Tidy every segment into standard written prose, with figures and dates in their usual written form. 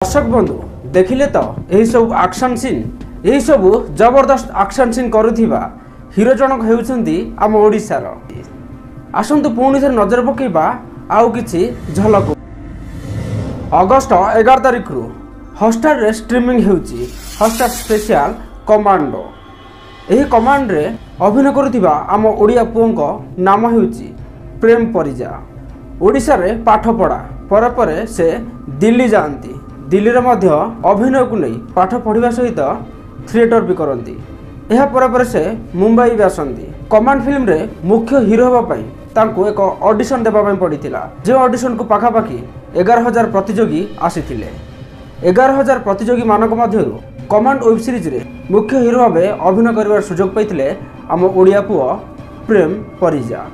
दर्शक बंधु देखिले तो यही सब एक्शन सीन यही सब जबरदस्त एक्शन सीन करुथिबा हीरो जनक हेउछंती आम ओडिशार। आसंतु पुणी थे नजर पकेबा आउ किछि झलक। अगस्ट 11 तारिख रु हॉटस्टार रे स्ट्रीमिंग हेउची हॉटस्टार स्पेशल कमांडो। एही कमांड रे अभिनय करुथिबा आम ओडिया पुओंको नाम हेउची प्रेम परिजा। ओडिशा रे पाठ पढ़ा पर परे से दिल्ली जाती। दिल्ली रे मध्य अभिनय को नहीं पाठ पढ़ा सहित थिएटर भी करती। यह पर से मुंबई भी आसती। कमांड फिल्म रे मुख्य हीरो होगा पाई तांको एक ऑडिशन देबा पड़ता। जो ऑडिशन को पाखापाखि 11,000 प्रतियोगी आसीथिले। 11,000 प्रतियोगी मानक मध्यरु कमांड वेब सीरीज रे मुख्य हीरो भाव अभिनय कर सुजोग पाइथिले आम ओडिया पुओ प्रेम परिजा।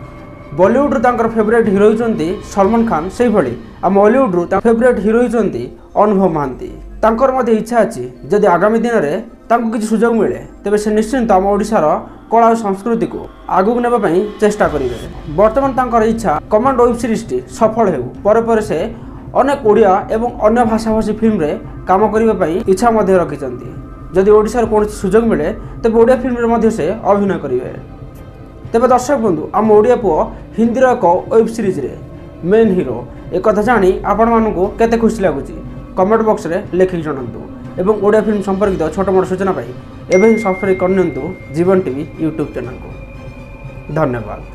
बॉलीवुड तांकर फेवरेट हीरो होइचंती सलमान खान। से भली आम हॉलीवुड ता फेवरेट हीरो होइचंती अनुभव महांती। तांकर मध्ये इच्छा अछि जदि आगामी दिन रे तांको किछि सुजोग मिले तेबे से निश्चिंत आम ओडिशार कला और संस्कृति को आगु नेबा पई चेष्टा करिवे। वर्तमान तांकर इच्छा कमांड वेब सीरीज टी सफल हेउ पर से अनेक ओडिया एवं अन्य भाषाभाषी फिल्म रे काम करिबा पई इच्छा मध्ये रखिचंती। जदि ओडिशार कोन सुजोग मिले तेबे ओडिया फिल्म रे मध्ये से अभिनय करिवे। तेबे दर्शक बंधु आम ओडिया पुओ हिंदी रो एक वेब सीरीज रे मेन हीरो एक कथा जानी आपण मानकु केते खुशी लागुची कमेंट बॉक्स रे लेखि जणांतु। एवं ओडिया फिल्म संपर्कित छोट मोट सूचना पाई एबे सब्सक्राइब करनियंतु जीवन टीवी यूट्यूब चैनल को। धन्यवाद।